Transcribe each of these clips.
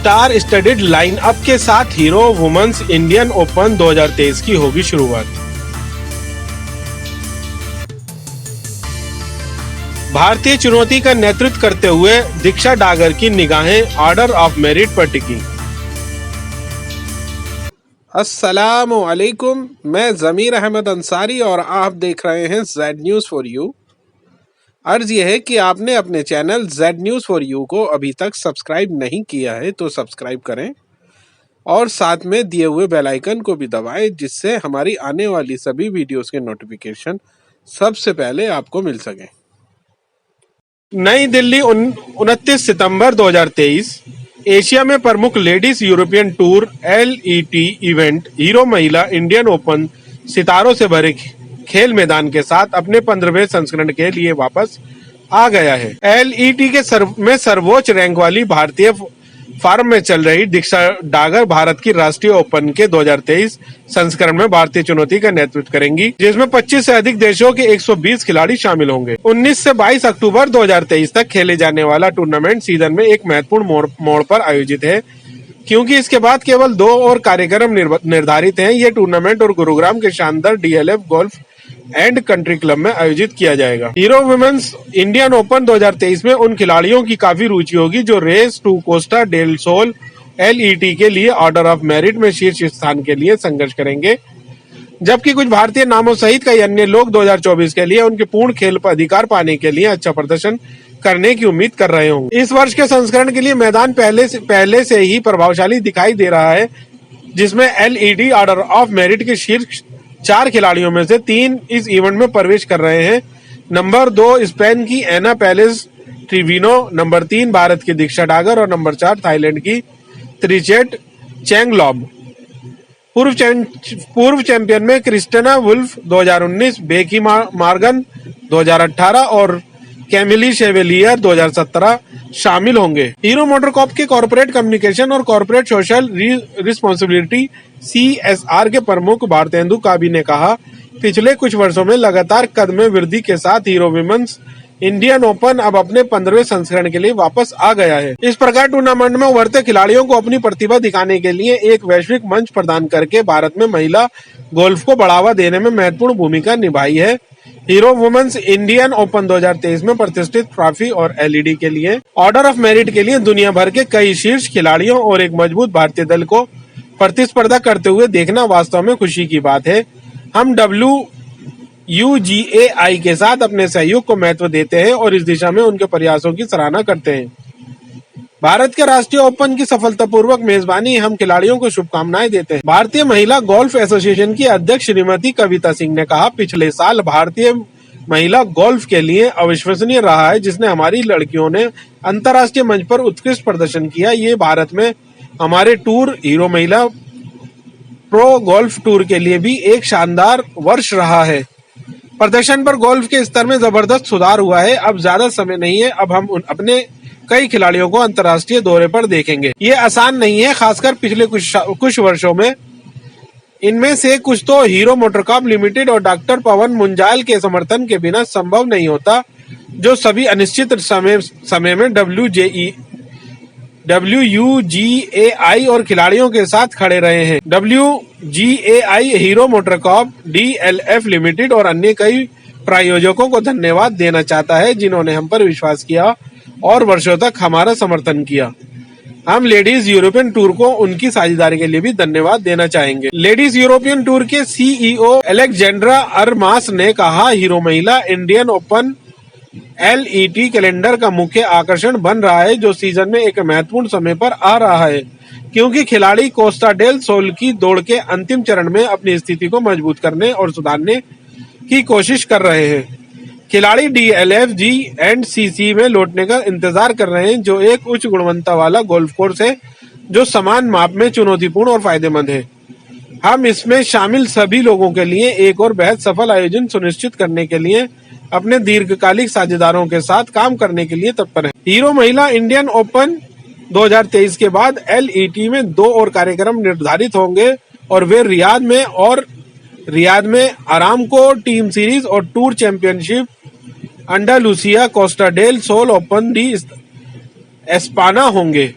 Star studied lineup के साथ hero women's Indian open 2023 की होगी शुरुआत। भारतीय चुनौती का नेतृत्व करते हुए दीक्षा डागर की निगाहें ऑर्डर ऑफ मेरिट पर टिकी। अस्सलामु अलैकुम, मैं ज़मीर अहमद अंसारी और आप देख रहे हैं जेड न्यूज़ फॉर यू। अर्ज यह है कि आपने अपने channel Z news for you को अभी तक सब्सक्राइब नहीं किया है तो सब्सक्राइब करें और साथ में दिए हुए बेल आइकन को भी दबाएं, जिससे हमारी आने वाली सभी वीडियोस के नोटिफिकेशन सबसे पहले आपको मिल सकें। नई दिल्ली 29 सितंबर 2023 एशिया में प्रमुख ladies European tour LET event hero महिला इंडियन ओपन सितारों से भरे खेल मैदान के साथ अपने 15वें संस्करण के लिए वापस आ गया है। LET के सर्वोच्च रैंक वाली भारतीय फार्म में चल रही दीक्षा डागर भारत की राष्ट्रीय ओपन के 2023 संस्करण में भारतीय चुनौती का नेतृत्व करेंगी, जिसमें 25 से अधिक देशों के 120 खिलाड़ी शामिल होंगे। 19 से 22 अक्टूबर 2023 तक खेले जाने वाला टूर्नामेंट सीजन में एक महत्वपूर्ण मोड़ पर आयोजित है, क्योंकि इसके बाद केवल 2 और कार्यक्रम निर्धारित हैं। ये टूर्नामेंट और गुरुग्राम के शानदार DLF golf and country club में आयोजित किया जाएगा। हीरो वुमेन्स इंडियन ओपन 2023 में उन खिलाड़ियों की काफी रुचि होगी जो race to Costa del Sol LET के लिए ऑर्डर ऑफ मेरिट में शीर्ष स्थान के लिए संघर्ष करेंगे, जबकि कुछ भारतीय नामों सहित कई अन्य लोग 2024 के लिए उनके पूर्ण खेल पर अधिकार पाने के लिए अच्छा प्रदर्शन करने की उम्मीद कर रहे होंगे। इस वर्ष के संस्करण के लिए मैदान पहले से ही प्रभावशाली दिखाई दे रहा है, जिसमें LET ऑर्डर ऑफ मेरिट के शीर्ष 4 खिलाड़ियों में से 3 इस इवेंट में प्रवेश कर रहे हैं। नंबर 2 स्पेन की एना पेलेस ट्रिविनो, नंबर 3 भारत की दीक्षा डागर और नंबर 4 थाईलैंड की त्रिचेट चेंगलॉब। पूर्व चैंपियन में क्रिस्टिना वुल्फ 2019, बेकी मॉर्गन 2018 और कैमिली शेवेलियर 2017 शामिल होंगे। हीरो मोटरकॉर्प के कॉर्पोरेट कम्युनिकेशन और कॉर्पोरेट सोशल रिस्पॉन्सिबिलिटी CSR के प्रमुख भारतेंदु काबी ने कहा, पिछले कुछ वर्षों में लगातार कद में वृद्धि के साथ हीरो विमेंस इंडियन ओपन अब अपने 15वें संस्करण के लिए वापस आ गया है। इस प्रकार टूर्नामेंट में उभरते खिलाड़ियों को अपनी प्रतिभा दिखाने के लिए एक वैश्विक मंच प्रदान करके भारत में महिला गोल्फ को बढ़ावा देने में महत्वपूर्ण भूमिका निभाई है। हीरो वुमेन्स इंडियन ओपन 2023 में प्रतिष्ठित ट्रॉफी और LED के लिए ऑर्डर ऑफ मेरिट के लिए दुनिया भर के कई शीर्ष खिलाड़ियों और एक मजबूत भारतीय दल को प्रतिस्पर्धा करते हुए देखना वास्तव में खुशी की बात है। हम WUGAI के साथ अपने सहयोग को महत्व देते हैं और इस दिशा में उनके प्रयासों की सराहना करते हैं। भारत के राष्ट्रीय ओपन की सफलतापूर्वक मेजबानी हम खिलाड़ियों को शुभकामनाएं देते हैं। भारतीय महिला गोल्फ एसोसिएशन की अध्यक्ष श्रीमती कविता सिंह ने कहा, पिछले साल भारतीय महिला गोल्फ के लिए अविश्वसनीय रहा है, जिसने हमारी लड़कियों ने अंतर्राष्ट्रीय मंच पर उत्कृष्ट प्रदर्शन किया। ये भारत में हमारे टूर हीरो महिला प्रो गोल्फ टूर के लिए भी एक शानदार वर्ष रहा है। प्रदर्शन पर गोल्फ के स्तर में जबरदस्त सुधार हुआ है। अब ज्यादा समय नहीं है, अब हम अपने कई खिलाड़ियों को अंतर्राष्ट्रीय दौरे पर देखेंगे। ये आसान नहीं है, खासकर पिछले कुछ वर्षों में। इनमें से कुछ तो हीरो मोटरकॉर्प लिमिटेड और डॉक्टर पवन मुंजाल के समर्थन के बिना संभव नहीं होता, जो सभी अनिश्चित समय में WUGAI और खिलाड़ियों के साथ खड़े रहे हैं। WUGAI, hero MotoCorp, DLF limited और अन्य कई प्रायोजकों को धन्यवाद देना चाहता है, जिन्होंने हम पर विश्वास किया और वर्षों तक हमारा समर्थन किया। हम लेडीज यूरोपियन टूर को उनकी साझेदारी के लिए भी धन्यवाद देना चाहेंगे। लेडीज यूरोपियन टूर के CEO एलेक्जेंड्रा अरमास ने कहा, हीरो महिला इंडियन ओपन LET कैलेंडर का मुख्य आकर्षण बन रहा है, जो सीजन में एक महत्वपूर्ण समय पर आ रहा है, क्योंकि खिलाड़ी कोस्टा डेल सोल की दौड़ के अंतिम चरण में अपनी स्थिति को मजबूत करने और सुधारने की कोशिश कर रहे हैं। खिलाड़ी DLF G एंड CC में लौटने का इंतजार कर रहे हैं, जो एक उच्च गुणवत्ता वाला गोल्फ कोर्स है जो समान माप में चुनौतीपूर्ण और फायदेमंद है। हम इसमें शामिल सभी लोगों के लिए एक और बेहद सफल आयोजन सुनिश्चित करने के लिए अपने दीर्घकालिक साझेदारों के साथ काम करने के लिए तत्पर हैं। हीरो महिला इंडियन ओपन 2023 के बाद LET में 2 और कार्यक्रम निर्धारित होंगे और वे रियाद में आरामको टीम सीरीज और tour championship, Andalucia Costa del Sol Open de Espana होंगे।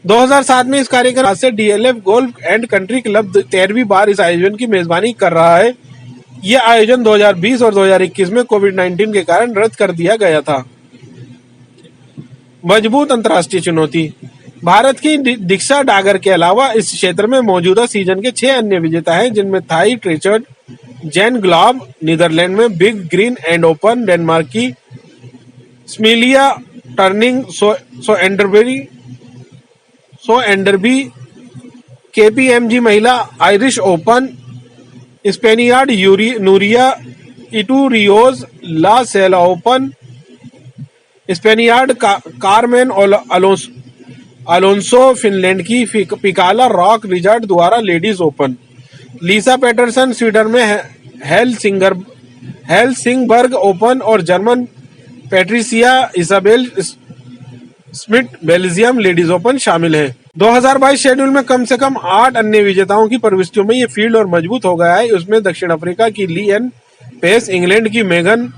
2007 में इस कार्यक्रम से DLF golf and country club 13वीं बार इस आयोजन की मेजबानी कर रहा है। यह आयोजन 2020 और 2021 में कोविड-19 के कारण रद्द कर दिया गया था। मजबूत अंतर्राष्ट्रीय चुनौती। भारत की दीक्षा डागर के अलावा इस क्षेत्र में मौजूदा सीजन के 6 अन्य विजेता हैं, जिनमें थाई ट्रिचर्ड, जैन ग्लॉब, नीदरलैंड में big green and open, Denmark की स्मिलिया टर्निंग सो एंडरबी, केपीएमजी महिला Irish open, Spaniard Nuria Iturrioz La Sella open, Spaniard Carmen Alonso Finland की पिकाला रॉक रिजॉर्ट द्वारा ladies open, Lisa Pettersson Sweden में हेल्सिंगबर्ग ओपन और German Patricia Isabel Smith Belgium ladies open शामिल हैं। 2022 शेड्यूल में कम से कम 8 अन्य विजेताओं की प्रविष्टियों में ये फील्ड और मजबूत हो गया है। उसमें दक्षिण अफ्रीका की ली एन पेस, इंग्लैंड की मेगन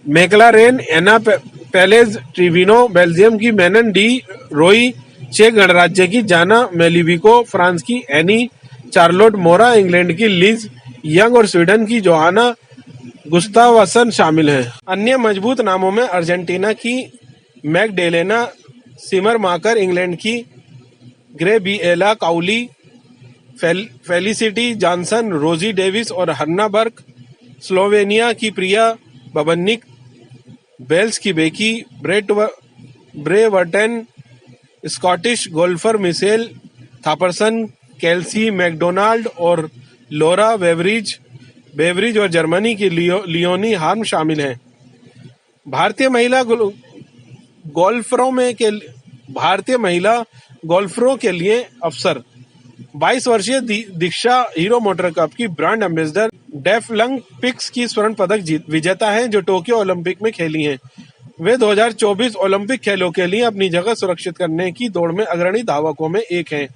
मैकलारेन, एना पेलेज ट्रिविनो, बेल्जियम की मेनन डी रोई, चेक गणराज्य की जाना मेलिविको, फ्रांस की एनी चार्लोट मोरा, इंग्लैंड की लिज यंग और स्वीडन की जोहाना गुस्तावसन शामिल हैं। अन्य मजबूत नामों में अर्जेंटीना की मैगडेलेना सिमरमाकर, इंग्लैंड की Gabriella Cowley, Felicity Johnson, Rosie Davies और हन्ना बर्क, स्लोवेनिया की प्रिया बबन्निक, वेल्स की Becky Brewerton, Scottish golfer Michelle Thomson, Kelsey MacDonald और लोरा बेवरिज और जर्मनी की लियोनी हार्म शामिल हैं। भारतीय महिला गोल्फरों के लिए अवसर। 22 वर्षीय दीक्षा हीरो मोटर कप की ब्रांड एम्बेसडर डेफलंग पिक्स की स्वर्ण पदक विजेता हैं, जो टोक्यो ओलंपिक में खेली हैं। वे 2024 ओलंपिक खेलों के लिए अपनी जगह सुरक्षित करने की दौड़ में अग्रणी धावकों में एक हैं।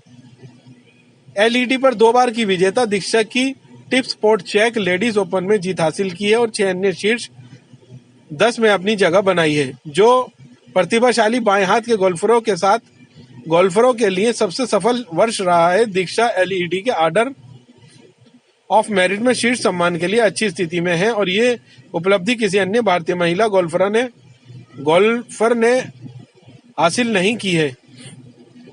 एलईडी पर 2 बार की विजेता दीक्षा की टिप स्पोर्ट चेक लेडीज ओपन में जीत हासिल की है और 6 अन्य शीर्ष 10 में अपनी जगह बनाई है। जो प्रतिभाशाली बाएं हाथ के गोल्फरों के लिए सबसे सफल वर्ष रहा है। दीक्षा एलईडी के ऑर्डर ऑफ मेरिट में शीर्ष सम्मान के लिए अच्छी स्थिति में है और ये उपलब्धि किसी अन्य भारतीय महिला गोल्फर ने हासिल नहीं की है।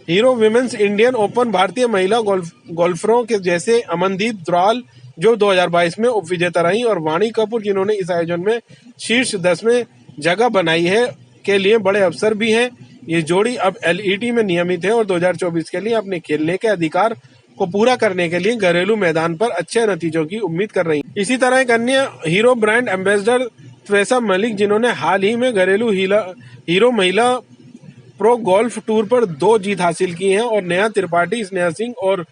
हीरो विमेंस इंडियन ओपन भारतीय महिला गोल्फरों के जैसे अमनदीप द्राल, जो 2022 में उप विजेता रही, और वाणी कपूर, जिन्होंने इस आयोजन में शीर्ष 10 में जगह बनाई है, के लिए बड़े अवसर भी हैं। ये जोड़ी अब एलईडी में नियमित है और 2024 के लिए अपने खेलने के अधिकार को पूरा करने के लिए घरेलू मैदान पर अच्छे नतीजों की उम्मीद कर रही है। इसी तरह एक अन्य हीरो ब्रांड एम्बेसडर त्वेसा मलिक, जिन्होंने हाल ही में घरेलू हीरो महिला प्रो गोल्फ टूर पर 2 जीत हासिल की हैं, और नेहा त्रिपाठी, स्नेहा सिंह और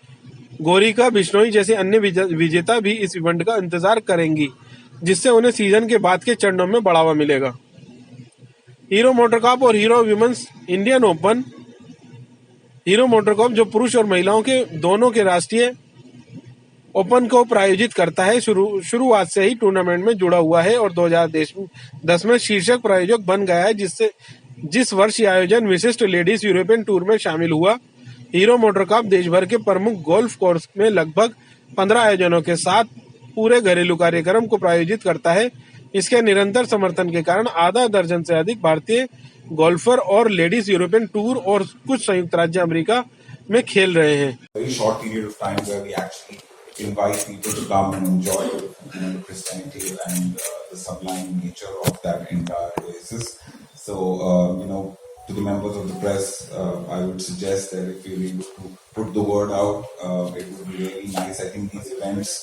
गोरिका बिश्नोई जैसे अन्य विजेता भी इस इवेंट का इंतजार करेंगी, जिससे उन्हें सीजन के बाद के चरणों में बढ़ावा मिलेगा। हीरो मोटरकॉप और hero women's Indian open. Hero MotoCorp, जो पुरुष और महिलाओं के दोनों के राष्ट्रीय ओपन को प्रायोजित करता है, शुरुआत से ही टूर्नामेंट में जुड़ा हुआ है और 2010 में शीर्षक प्रायोजक बन गया है, जिस वर्ष ये आयोजन विशिष्ट लेडीज यूरोपियन टूर में शामिल हुआ। हीरो मोटरकॉप देश भर के प्रमुख गोल्फ कोर्स में लगभग 15 आयोजनों के साथ पूरे घरेलू कार्यक्रम को प्रायोजित करता है। इसके निरंतर समर्थन के कारण आधा दर्जन से अधिक भारतीय गोल्फर और लेडीज यूरोपियन टूर और कुछ संयुक्त राज्य अमेरिका में खेल रहे हैं। invite people to come and enjoy the Christianity and the sublime nature of that entire oasis. So, to the members of the press, I would suggest that if you're able to put the word out, it would be really nice. I think these events,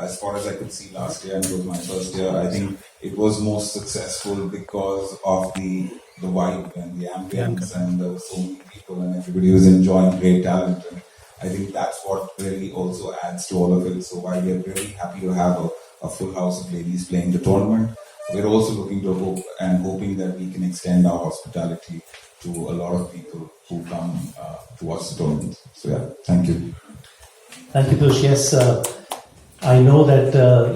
as far as I could see last year, and it was my first year, I think it was most successful because of the vibe and the ambience, and there were so many people and everybody was enjoying great talent. And I think that's what really also adds to all of it. So while we are really happy to have a full house of ladies playing the tournament, we're also looking to hoping that we can extend our hospitality to a lot of people who come to watch the tournament. So yeah, thank you. Thank you, Tush. Yes, I know that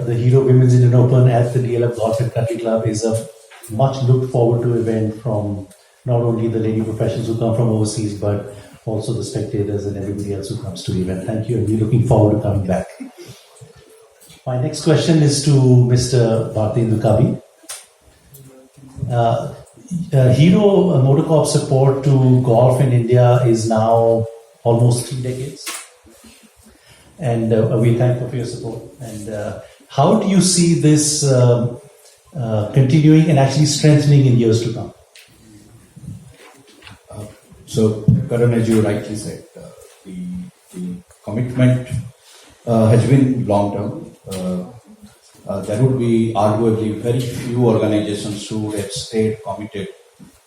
the Hero Women's Indian Open at the DLF Golf and Country Club is a much looked forward to event from not only the lady professionals who come from overseas, but also the spectators and everybody else who comes to the event. Thank you, and we're looking forward to coming back. My next question is to Mr. Bhartendra Kavi. Hero Motorcorp support to golf in India is now almost 3 decades, and we thank you for your support. And how do you see this continuing and actually strengthening in years to come? So, Karan, as you rightly said, the commitment has been long term. There would be arguably very few organizations who would have stayed committed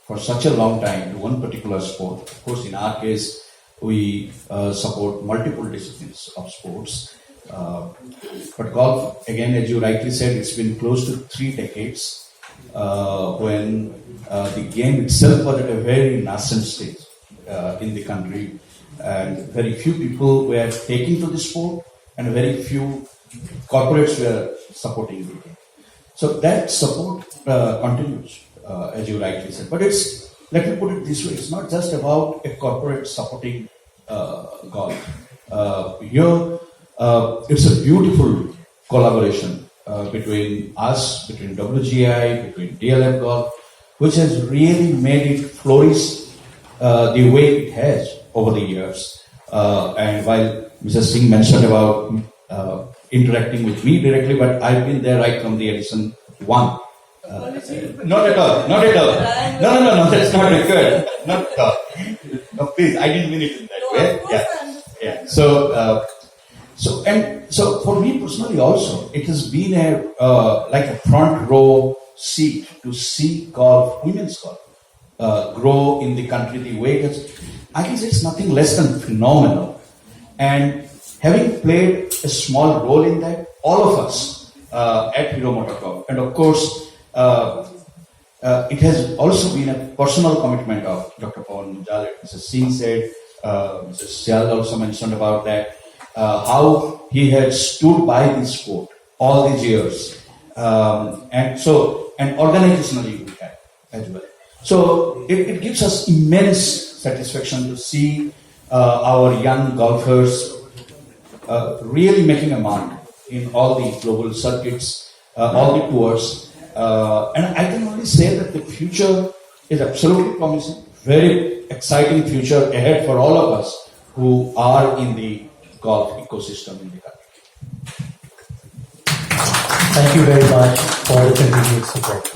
for such a long time to one particular sport. Of course, in our case, we support multiple disciplines of sports. But golf, again, as you rightly said, it's been close to 3 decades when the game itself was at a very nascent stage in the country, and very few people were taking to the sport, and very few corporates were supporting the game. So that support continues, as you rightly said. But it's, let me put it this way, it's not just about a corporate supporting golf. Here, it's a beautiful collaboration between us, between WGI, between DLF Golf, which has really made it flourish the way it has over the years. And while Mr. Singh mentioned about interacting with me directly, but I've been there right from the edition 1. Not at all. No, that's not required. Not at all. No, please, I didn't mean it in that way. Yeah. So for me personally also, it has been like a front row seat to see golf, women's golf, grow in the country the way it is. I guess it's nothing less than phenomenal. And having played a small role in that, all of us at Hero MotoCorp, and of course, it has also been a personal commitment of Dr. Pawan Munjal. Mr. Singh said, Mr. Syal also mentioned about that, how he had stood by the sport all these years. And organizationally we have as well. So it gives us immense satisfaction to see our young golfers really making a mark in all the global circuits, all the tours. And I can only say that the future is absolutely promising. Very exciting future ahead for all of us who are in the golf ecosystem in the country. Thank you very much for the continued support.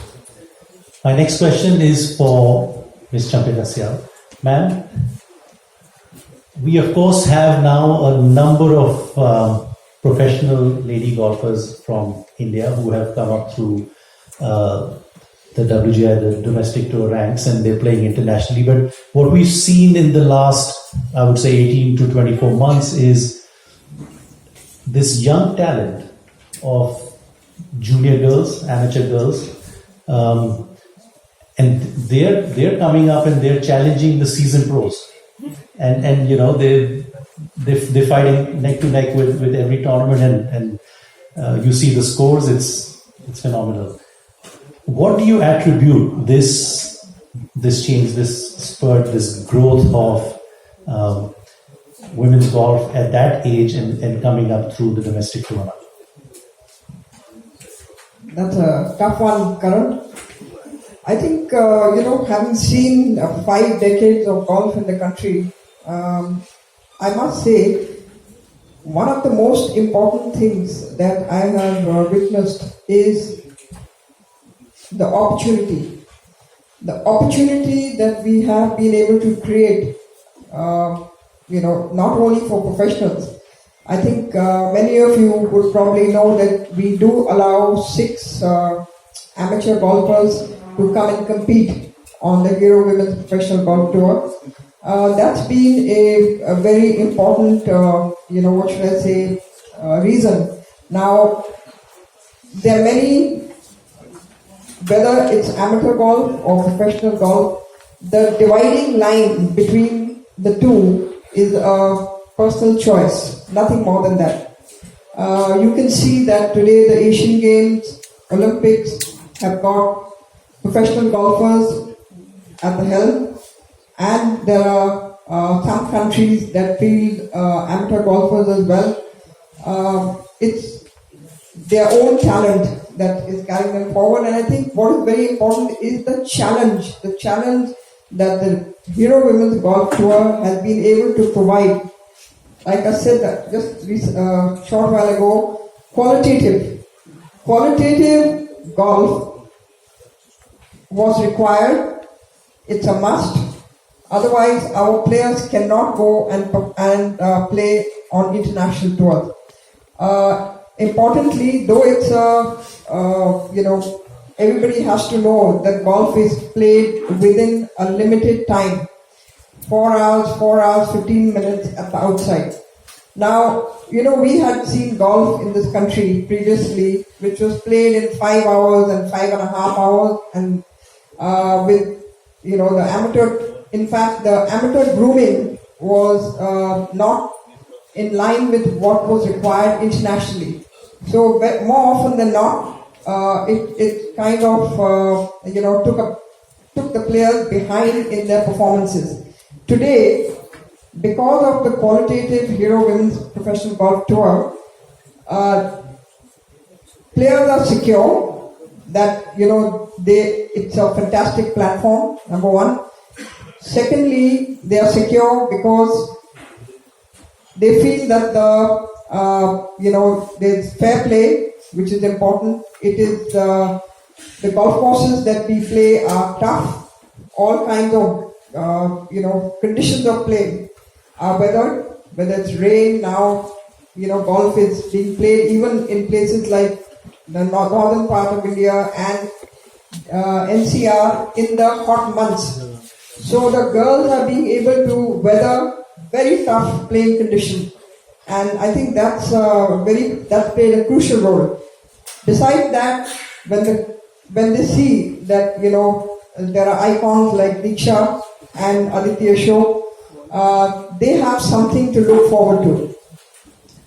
My next question is for Ms. Champika Syal. Ma'am, we of course have now a number of professional lady golfers from India who have come up through the WGI, the domestic tour ranks, and they're playing internationally. But what we've seen in the last, I would say, 18 to 24 months is this young talent of junior girls, amateur girls, and they're coming up and they're challenging the seasoned pros, and you know they're fighting neck to neck with every tournament, and you see the scores. It's phenomenal. What do you attribute this change, this spurt, this growth of women's golf at that age and coming up through the domestic tournament? That's a tough one, Karan. I think, having seen 5 decades of golf in the country, I must say, one of the most important things that I have witnessed is the opportunity. The opportunity that we have been able to create, not only for professionals. I think many of you would probably know that we do allow 6 amateur golfers to come and compete on the Hero Women's Professional Golf Tour. That's been a very important, reason. Now, there are many, whether it's amateur golf or professional golf, the dividing line between the two is a personal choice, nothing more than that. You can see that today the Asian Games, Olympics have got professional golfers at the helm, and there are some countries that field amateur golfers as well. It's their own talent that is carrying them forward. And I think what is very important is the challenge that the Hero Women's Golf Tour has been able to provide. Like I said just a short while ago, qualitative golf was required. It's a must. Otherwise, our players cannot go and play on international tours. Importantly, though it's everybody has to know that golf is played within a limited time. 4 hours, 15 minutes at the outside. Now, we had seen golf in this country previously, which was played in 5 hours and 5.5 hours, and with, the amateur, in fact, the amateur grooming was not in line with what was required internationally. So, more often than not, it kind of, took the players behind in their performances. Today, because of the qualitative Hero Women's Professional Golf Tour, players are secure that, it's a fantastic platform, number one. Secondly, they are secure because they feel that there's fair play, which is important. It is the golf courses that we play are tough. All kinds of conditions of play are weathered, whether it's rain now, golf is being played even in places like the northern part of India and NCR in the hot months. So the girls are being able to weather very tough playing conditions, and I think that's played a crucial role. Besides that, when they see that there are icons like Diksha and Aditya Show, they have something to look forward to.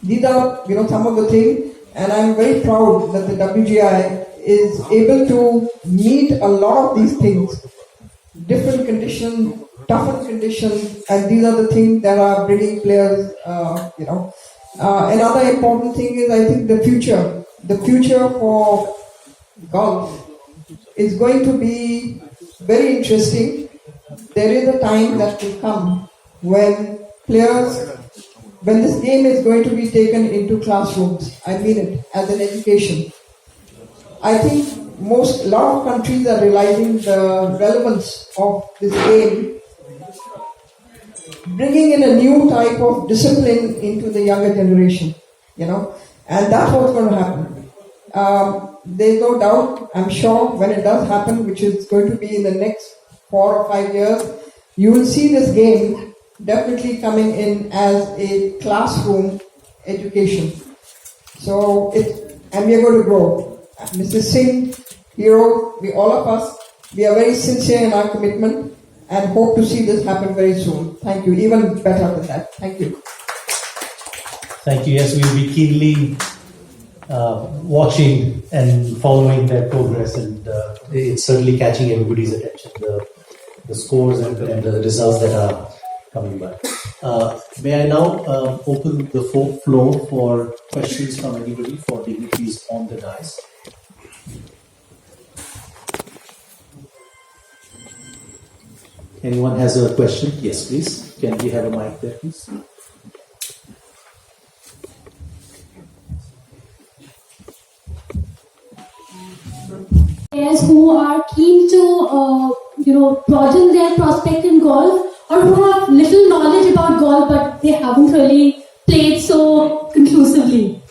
These are some of the things, and I'm very proud that the WGI is able to meet a lot of these things. Different conditions, toughened conditions, and these are the things that are bringing players. Another important thing is, I think, the future for golf is going to be very interesting. There is a time that will come when this game is going to be taken into classrooms. I mean it, as an education. I think a lot of countries are realizing the relevance of this game, bringing in a new type of discipline into the younger generation, and that's what's going to happen. There's no doubt, I'm sure, when it does happen, which is going to be in the next 4 or 5 years, you will see this game definitely coming in as a classroom education. So, and we are going to grow. Mrs. Singh, Hero, all of us, we are very sincere in our commitment and hope to see this happen very soon. Thank you. Even better than that. Thank you. Thank you. Yes, we'll be keenly watching and following their progress, and it's certainly catching everybody's attention, the scores and the results that are coming by. May I now open the floor for questions from anybody for dignitaries on the dais? Anyone has a question? Yes, please. Can we have a mic there, please? Players who are keen to, broaden their prospect in golf, or who have little knowledge about golf but they haven't really played so conclusively.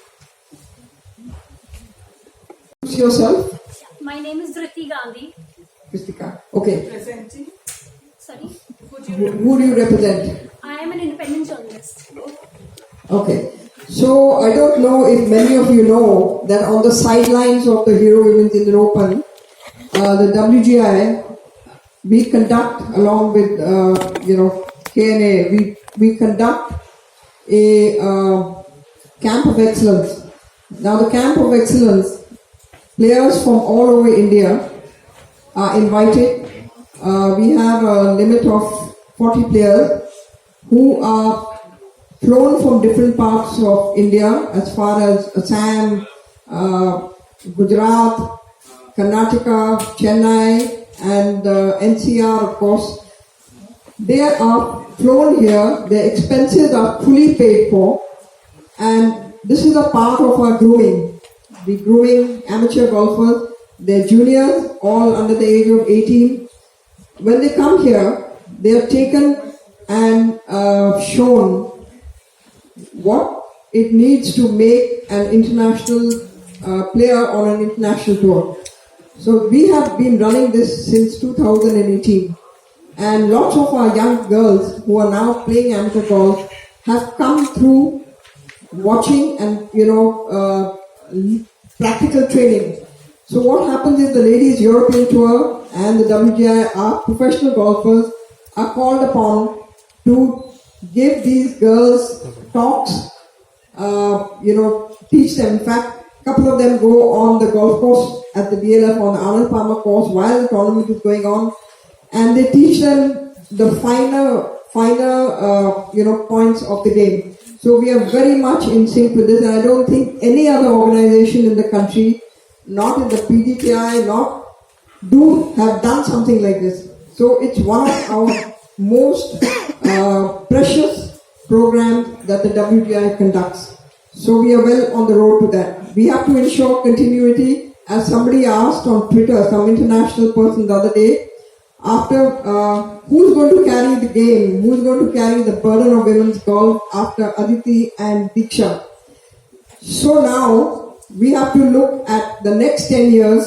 Yourself? My name is Dhriti Gandhi. Kristika. Okay. Presenting. Sorry? Who do you represent? I am an independent journalist. Okay. So I don't know if many of you know that on the sidelines of the Hero Women's Indian Open, the WGI, we conduct along with KNA, we conduct a camp of excellence. Now the camp of excellence, players from all over India are invited. We have a limit of 40 players, who are flown from different parts of India, as far as Assam, Gujarat, Karnataka, Chennai, and NCR, of course. They are flown here, their expenses are fully paid for, and this is a part of our grooming. We grooming amateur golfers, they're juniors, all under the age of 18. When they come here, they are taken and shown what it needs to make an international player on an international tour. So we have been running this since 2018, and lots of our young girls who are now playing amateur golf have come through watching and practical training. So what happens is the Ladies European Tour and the WGI, our professional golfers, are called upon to give these girls talks, teach them. In fact, a couple of them go on the golf course at the DLF on the Arnold Palmer course while the tournament is going on, and they teach them the finer points of the game. So we are very much in sync with this, and I don't think any other organization in the country, not in the PDPI, have done something like this. So it's one of our most precious programs that the WGI conducts. So we are well on the road to that. We have to ensure continuity. As somebody asked on Twitter, some international person the other day, after who's going to carry the game, who's going to carry the burden of women's golf after Aditi and Diksha. So now we have to look at the next 10 years,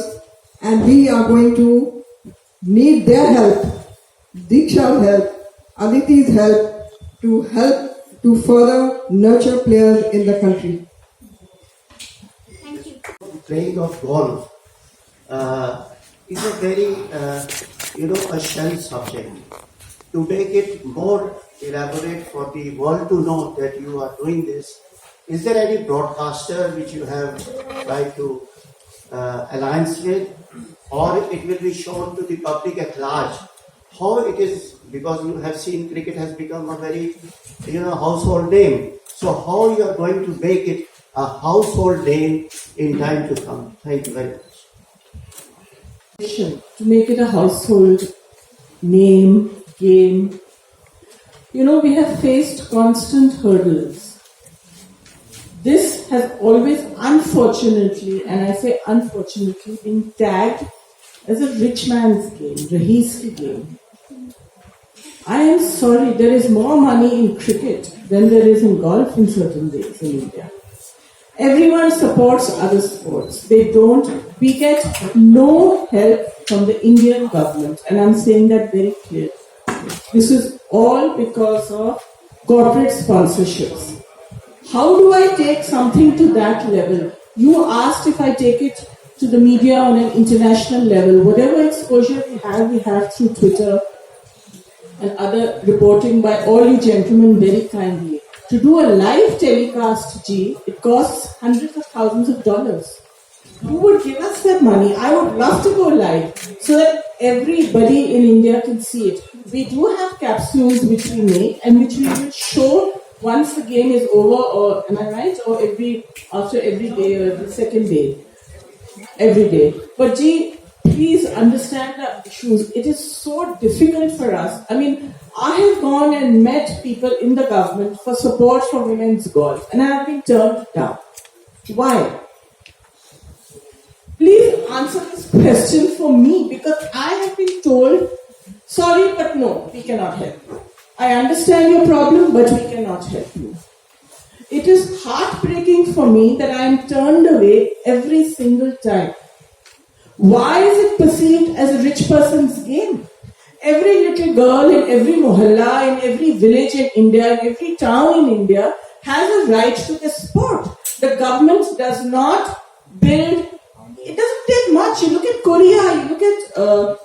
and we are going to need their help, Diksha's help, Aditi's help to further nurture players in the country. Playing of golf is a very, a shell subject. To make it more elaborate for the world to know that you are doing this, is there any broadcaster which you have tried to alliance with, or it will be shown to the public at large how it is, because you have seen cricket has become a very, household name. So how you are going to make it a household name in time to come? Thank you very much. To make it a household name, game. We have faced constant hurdles. This has always, unfortunately, and I say unfortunately, been tagged as a rich man's game, Rahiski game. I am sorry, there is more money in cricket than there is in golf in certain days in India. Everyone supports other sports. We get no help from the Indian government, and I'm saying that very clearly. This is all because of corporate sponsorships. How do I take something to that level? You asked if I take it to the media on an international level. Whatever exposure we have through Twitter and other reporting by all you gentlemen very kindly. To do a live telecast, it costs hundreds of thousands of dollars. Who would give us that money? I would love to go live so that everybody in India can see it. We do have capsules which we make and which we will show once the game is over, or am I right? Or after every day or every second day. Every day. But please understand the issues. It is so difficult for us. I have gone and met people in the government for support for women's golf, and I have been turned down. Why? Please answer this question for me, because I have been told, sorry, but no, we cannot help you. I understand your problem, but we cannot help you. It is heartbreaking for me that I am turned away every single time. Why is it perceived as a rich person's game? Every little girl in every mohalla, in every village in India, in every town in India has a right to this sport. The government does not build. It doesn't take much. You look at Korea, you look at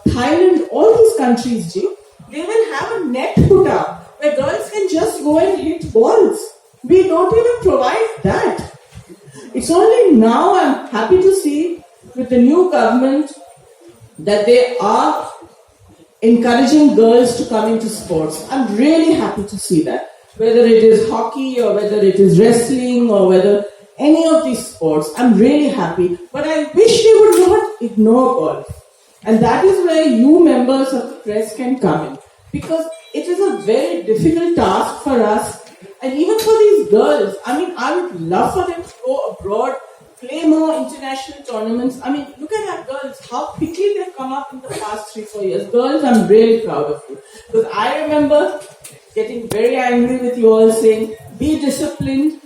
Thailand, all these countries, they will have a net put up where girls can just go and hit balls. We don't even provide that. It's only now I'm happy to see with the new government that they are encouraging girls to come into sports. I'm really happy to see that. Whether it is hockey or whether it is wrestling or whether any of these sports, I'm really happy. But I wish they would not ignore golf. And that is where you members of the press can come in. Because it is a very difficult task for us. And even for these girls, I mean, I would love for them to go abroad, play more international tournaments. I mean, look at our girls, how quickly they've come up in the past 3-4 years. Girls, I'm really proud of you. Because I remember getting very angry with you all saying, be disciplined,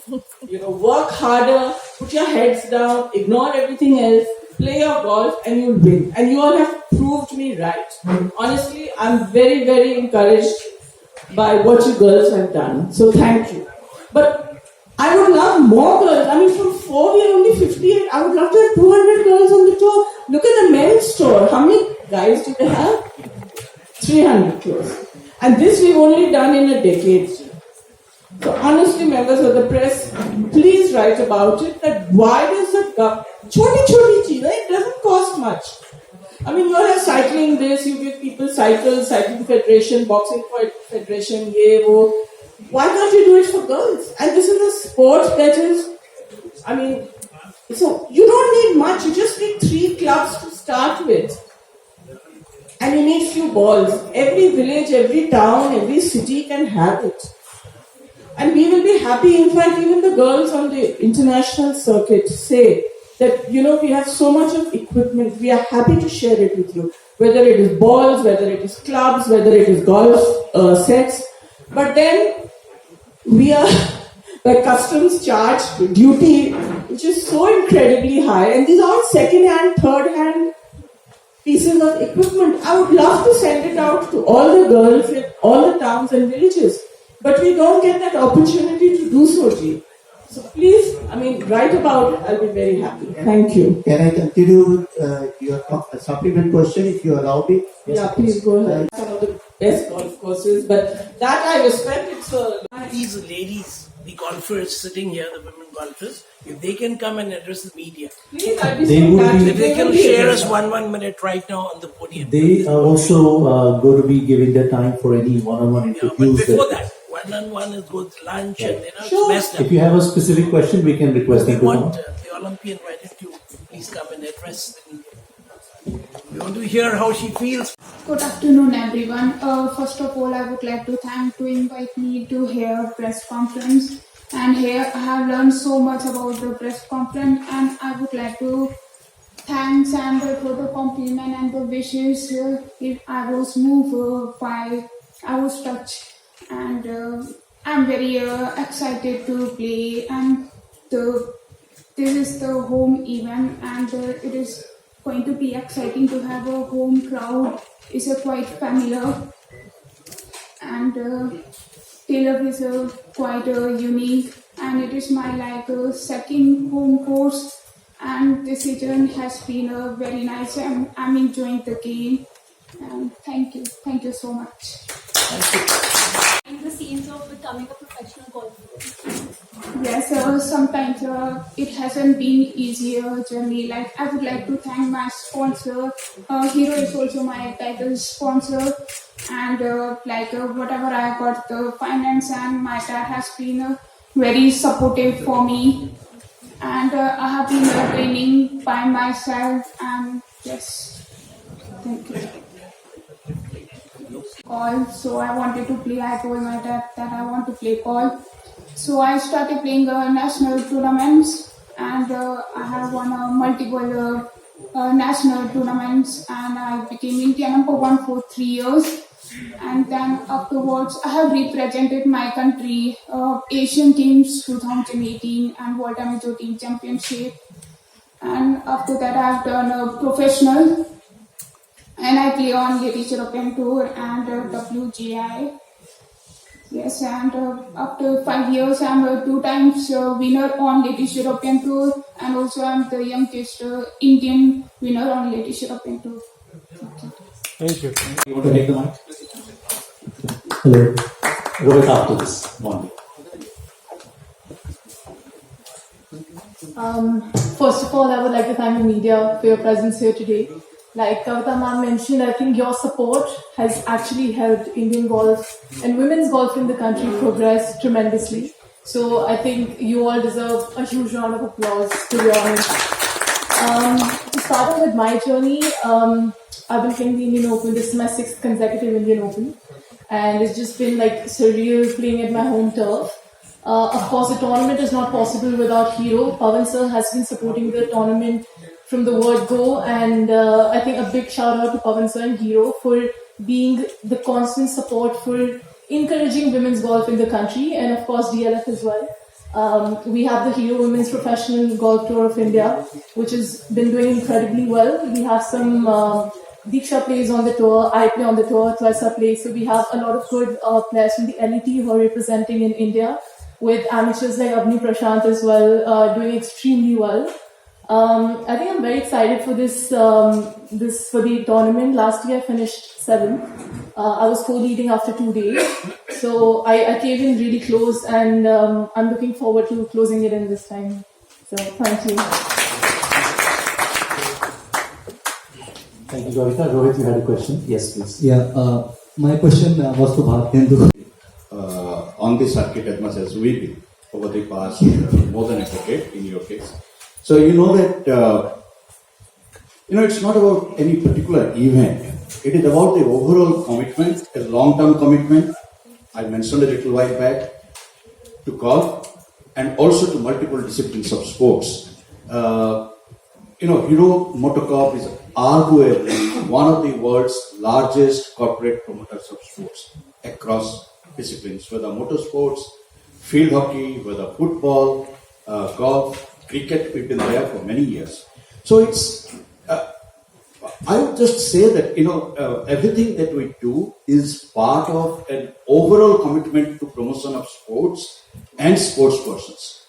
work harder, put your heads down, ignore everything else, play your golf and you'll win. And you all have proved me right. Honestly, I'm very, very encouraged by what you girls have done. So thank you. But I would love more girls. I mean, from 4 we are only 58. I would love to have 200 girls on the tour. Look at the men's tour. How many guys do they have? 300 close. And this we've only done in a decade. So honestly, members of the press, please write about it. That why does the government, choti cheez, it doesn't cost much. I mean, you all have cycling this, you give people cycles, cycling federation, boxing federation, ye, wo. Why can't you do it for girls? And this is a sport that is, I mean, so you don't need much. You just need 3 clubs to start with. And you need few balls. Every village, every town, every city can have it. And we will be happy, in fact, even the girls on the international circuit say that, we have so much of equipment, we are happy to share it with you. Whether it is balls, whether it is clubs, whether it is golf sets. But then, we are, the customs charge duty, which is so incredibly high. And these are second-hand, third-hand pieces of equipment. I would love to send it out to all the girls in all the towns and villages. But we don't get that opportunity to do so, Ji. So please, write about it. I'll be very happy. Thank you. Can I continue your supplement question if you allow me? Yeah, please go ahead. Some of the best golf courses, but that I respect. These ladies, the golfers sitting here, the women golfers, if they can come and address the media. Please, I'll be so glad. If they can share us one minute right now on the podium. They are also going to be giving their time for any one-on-one interviews. But before that, one-on-one is good lunch and it's messed up. If you have a specific question, we can request them to We come. want the Olympian invited to please come and address the media. We want to hear how she feels. Good afternoon, everyone. First of all, I would like to thank to invite me to hear press conference. And here I have learned so much about the press conference, and I would like to thanks and for the compliment and the wishes. If I was moved by, I was touched, and I'm very excited to play. And this is the home event, and it is going to be exciting to have a home crowd. It's quite familiar, and Taylor is quite unique, and it is my second home course, and the season has been very nice, and I'm enjoying the game. And thank you so much. In the scenes of becoming a professional golfer. Yes, sometimes it hasn't been easier journey. I would like to thank my sponsor. Hero is also my title sponsor, and whatever I got the finance, and my dad has been very supportive for me, and I have been training by myself, and yes, thank you. Golf, so I wanted to play. I told my dad that I want to play golf. So I started playing national tournaments, and I have won multiple national tournaments, and I became India #1 for 3 years. And then afterwards, I have represented my country, Asian Games 2018 and World Amateur Team Championship. And after that, I have done a professional, and I play on Ladies European Tour and WGI. Yes, and after 5 years, I'm 2 times winner on Ladies European Tour, and also I'm the youngest Indian winner on Ladies European Tour. Thank you. You want to take the mic? Hello. Right after this one. First of all, I would like to thank the media for your presence here today. Like Kavita ma'am mentioned, I think your support has actually helped Indian golf and women's golf in the country progress tremendously. So I think you all deserve a huge round of applause, to be honest. To start off with my journey, I've been playing the Indian Open. This is my 6th consecutive Indian Open. And it's just been like surreal playing at my home turf. Of course, the tournament is not possible without Hero. Pawan sir has been supporting the tournament from the word go, and I think a big shout out to Pawan sir and Hero for being the constant support for encouraging women's golf in the country, and of course DLF as well. We have the Hero Women's Professional Golf Tour of India, which has been doing incredibly well. We have some Diksha plays on the tour, I play on the tour, Twaisa plays. So we have a lot of good players from the LET who are representing in India, with amateurs like Avni Prashant as well, doing extremely well. I think I'm very excited for this for the tournament. Last year I finished 7th. I was co-leading after 2 days. So I came in really close, and I'm looking forward to closing it in this time. So thank you. Thank you, Kavita. Rohit, you had a question? Yes, please. Yeah, my question was to Bharatyendu. On the circuit as much as we did over the past more than a decade in your case. So you know that it's not about any particular event. It is about the overall commitment, a long-term commitment. I mentioned a little while back to golf and also to multiple disciplines of sports. Hero Motocorp is arguably one of the world's largest corporate promoters of sports across disciplines, whether motorsports, field hockey, whether football, golf, cricket. We've been there for many years. So it's, I would just say that, everything that we do is part of an overall commitment to promotion of sports and sports persons.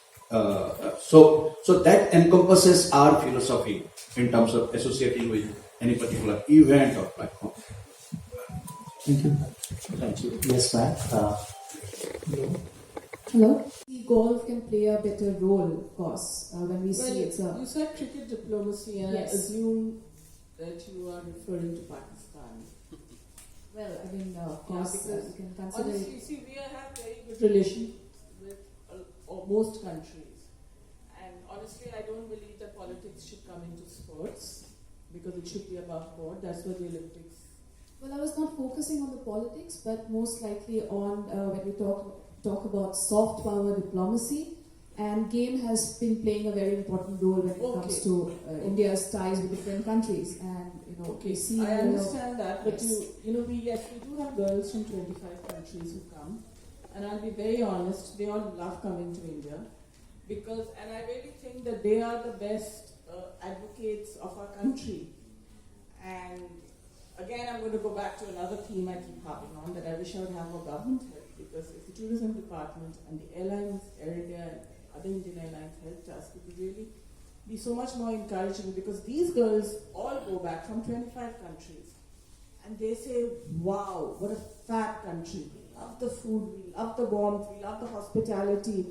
So that encompasses our philosophy in terms of associating with any particular event or platform. Thank you. Thank you. Yes, ma'am. Hello? Golf can play a better role, of course, when we see it's a... You said cricket diplomacy, and Yes. I assume that you are referring to Pakistan. Well, I mean, of course, because you can consider honestly, it... see, we have very good relation with most countries. And honestly, I don't believe that politics should come into sports, because it should be above board. That's what the Olympics... Well, I was not focusing on the politics, but most likely on when we talk about soft power diplomacy, and game has been playing a very important role when it comes to India's ties with different countries, and we see. I understand that, but yes. we do have girls from 25 countries who come, and I'll be very honest, they all love coming to India, and I really think that they are the best advocates of our country. And again, I'm going to go back to another theme I keep harping on, that I wish I would have more government help, because if the tourism department and the airlines, Air India and other Indian airlines helped us, it would really be so much more encouraging, because these girls all go back from 25 countries and they say, wow, what a fab country. We love the food, we love the warmth, we love the hospitality.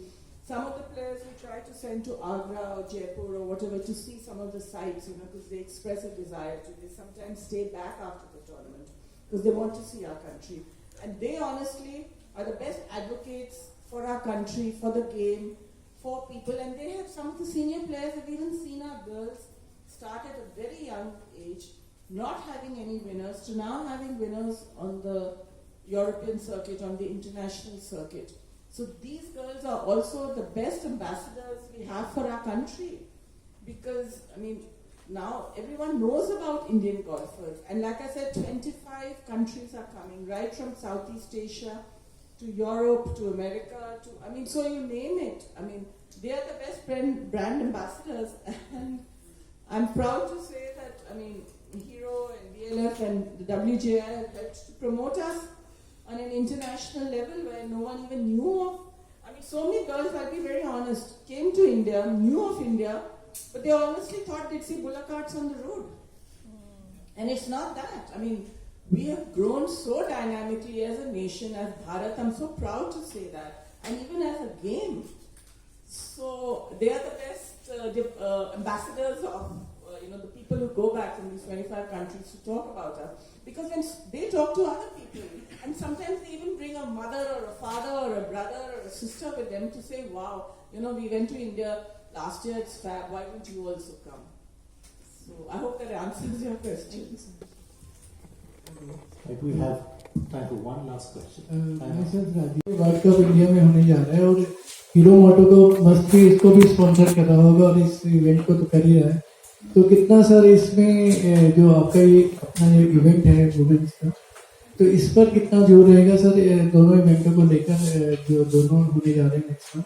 Some of the players we try to send to Agra or Jaipur or whatever to see some of the sights, because they express a desire to. They sometimes stay back after the tournament because they want to see our country. And they honestly are the best advocates for our country, for the game, for people. And they have some of the senior players have even seen our girls start at a very young age, not having any winners, to now having winners on the European circuit, on the international circuit. So these girls are also the best ambassadors we have for our country, because, now everyone knows about Indian golfers. And like I said, 25 countries are coming, right from Southeast Asia to Europe to America to, so you name it. They are the best brand ambassadors. And I'm proud to say that, Hero and DLF and the WJI have helped to promote us on an international level where no one even knew of. So many girls, I'll be very honest, came to India, knew of India, but they honestly thought they'd see bullock carts on the road. And it's not that. We have grown so dynamically as a nation, as Bharat. I'm so proud to say that. And even as a game. So they are the best ambassadors of the people who go back from these 25 countries to talk about us. Because when they talk to other people, and sometimes they even bring a mother or a father or a brother or a sister with them to say, wow, we went to India last year, it's fab, why don't you also come? So I hope that answers your question. We have time for one last question. World cup India में होने जा रहा है और hero मोटो तो मस्त भी इसको भी स्पॉन्सर कर रहा होगा और इस इवेंट को तो कर ही रहा है, तो कितना सर इसमें जो आपका ये अपना जो इवेंट है वुमेन्स का, तो इस पर कितना जोर रहेगा सर दोनों इवेंटों को लेकर जो दोनों होने जा रहे हैं नेक्स्ट में?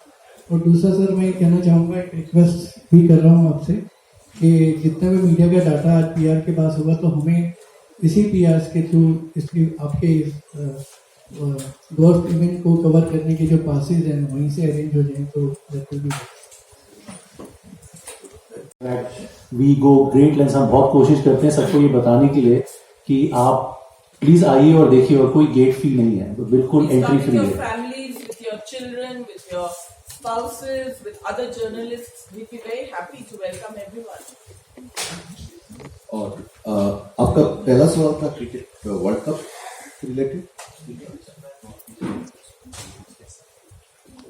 और दूसरा सर मैं कहना चाहूँगा, एक रिक्वेस्ट भी कर रहा हूँ आपसे कि जितना भी मीडिया का डाटा आज पीआर के पास होगा तो हमें इसी पीआर के थ्रू इसकी आपके गोल्फ इवेंट को कवर करने के जो पासेज हैं वहीं से अरेंज हो जाएं तो that will be we go great lens. हम बहुत कोशिश करते हैं सबको ये बताने के लिए कि आप प्लीज आइए और देखिए, और कोई गेट फी नहीं है, तो बिल्कुल एंट्री फ्री है। Families, with your children, with your spouses, with other journalists, we'd be very happy to welcome everyone. और आपका पहला सवाल था क्रिकेट वर्ल्ड कप रिलेटेड?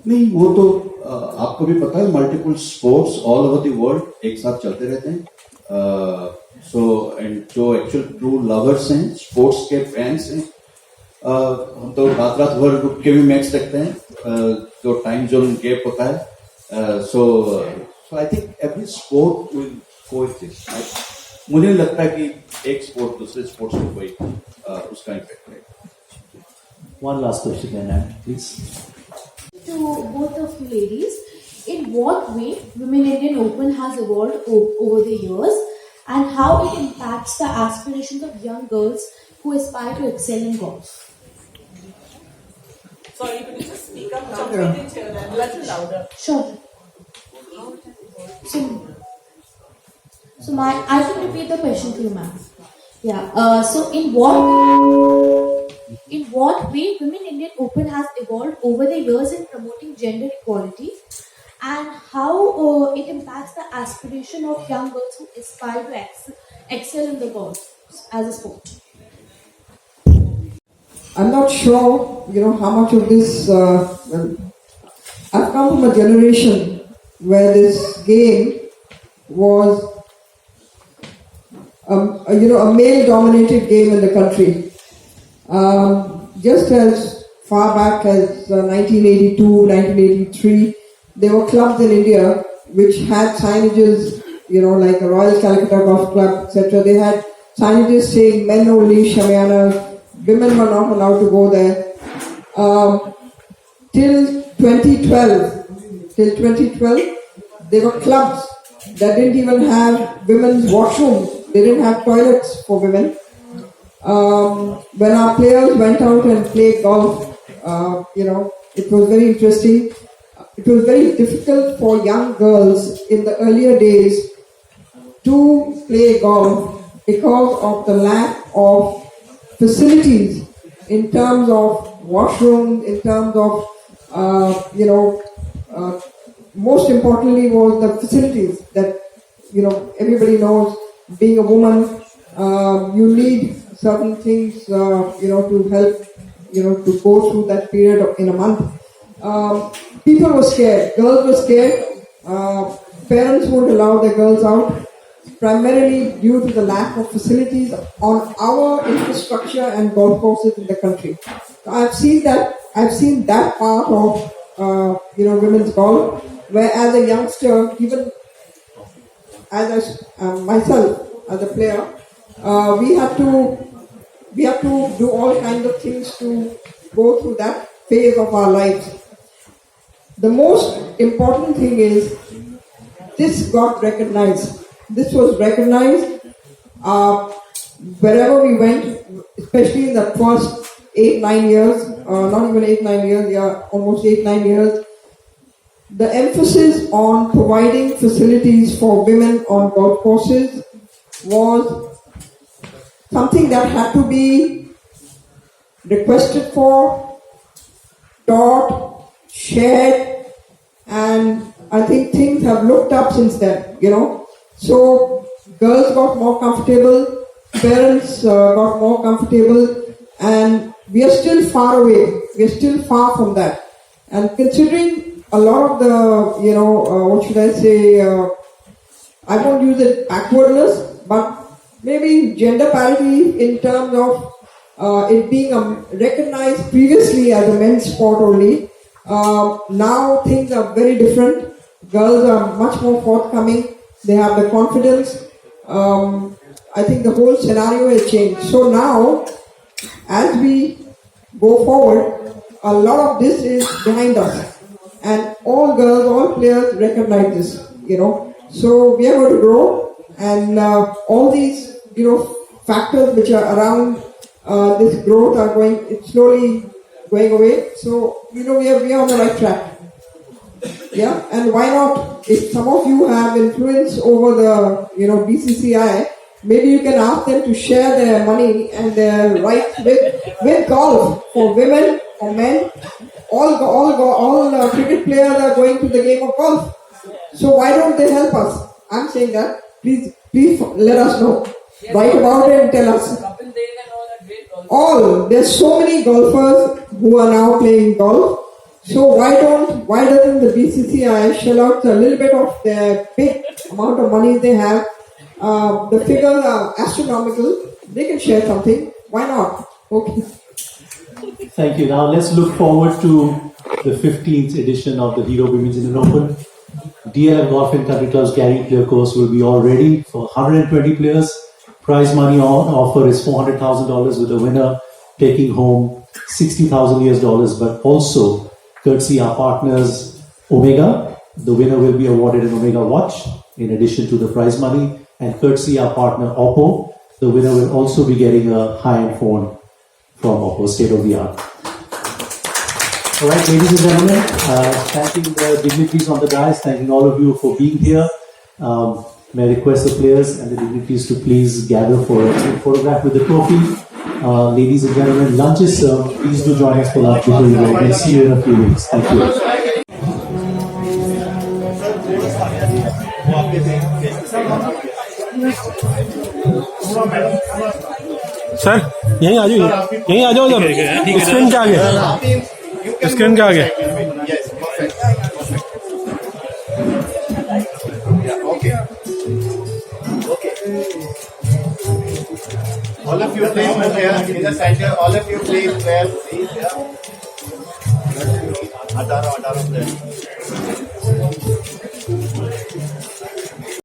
नहीं, वो तो आपको भी पता है, multiple sports all over the world एक साथ चलते रहते हैं। सो एंड जो एक्चुअल ट्रू लवर्स हैं, स्पोर्ट्स के फैंस हैं, हम तो रात रात भर रुक के भी मैच देखते हैं, जो टाइम जोन गैप होता है। So I think every sport will coexist. मुझे नहीं लगता कि एक स्पोर्ट दूसरे स्पोर्ट्स में कोई उसका इफेक्ट है। One last question then, please. To both of you ladies, in what way Women Indian Open has evolved over the years and how it impacts the aspirations of young girls who aspire to excel in golf? Sorry, could you just speak up? We didn't hear that. A little louder. Sure. So I can repeat the question to you, ma'am. Yeah. So in what way Women Indian Open has evolved over the years in promoting gender equality, and how it impacts the aspiration of young girls who aspire to excel in the golf as a sport? I'm not sure, how much of this. Well, I've come from a generation where this game was, a male-dominated game in the country. Just as far back as 1982, 1983, there were clubs in India which had signages, like the Royal Calcutta Golf Club, etc. They had signages saying men only, shamiyanas, women were not allowed to go there. Till 2012, there were clubs that didn't even have women's washrooms. They didn't have toilets for women. When our players went out and played golf, it was very interesting. It was very difficult for young girls in the earlier days to play golf because of the lack of facilities in terms of washrooms, in terms of, most importantly was the facilities that, everybody knows, being a woman, you need certain things, to help, to go through that period in a month. People were scared. Girls were scared. Parents wouldn't allow their girls out, primarily due to the lack of facilities on our infrastructure and golf courses in the country. So I've seen that part of, women's golf, where as a youngster, even as myself, as a player, we have to do all kinds of things to go through that phase of our lives. The most important thing is this got recognized. This was recognized wherever we went, especially in the first 8-9 years, not even 8-9 years, almost 8-9 years. The emphasis on providing facilities for women on golf courses was something that had to be requested for, taught, shared, and I think things have looked up since then, So girls got more comfortable, parents got more comfortable, and we are still far away. We are still far from that. And considering a lot of the, what should I say, I won't use it backwardness, but maybe gender parity in terms of it being recognized previously as a men's sport only. Now things are very different. Girls are much more forthcoming. They have the confidence. I think the whole scenario has changed. So now, as we go forward, a lot of this is behind us. And all girls, all players recognize this, So we are going to grow, and all these, factors which are around this growth are slowly going away. So, we are on the right track. Yeah, and why not? If some of you have influence over the, BCCI, maybe you can ask them to share their money and their rights with golf for women, for men. All cricket players are going to the game of golf. So why don't they help us? I'm saying that. Please let us know. Write about it and tell us. There's so many golfers who are now playing golf. So why doesn't the BCCI shell out a little bit of their big amount of money they have? The figures are astronomical. They can share something. Why not? Okay. Thank you. Now let's look forward to the 15th edition of the Hero Women's Indian Open. DLF Golf and Country Club's Gary Player Course will be all ready for 120 players. Prize money on offer is $400,000 with the winner taking home $60,000 but also courtesy our partners Omega. The winner will be awarded an Omega watch in addition to the prize money, and courtesy our partner Oppo, the winner will also be getting a high-end phone from Oppo, state of the art. All right, ladies and gentlemen, thanking the dignitaries on the dais, thanking all of you for being here. May I request the players and the dignitaries to please gather for a photograph with the trophy. Ladies and gentlemen, lunch is served. Please do join us for lunch before you go. We'll see you in a few weeks. Thank you. Sir यहीं आ जाओ इधर screen के आगे All of you please move here in the center. All of you please there. 18 players.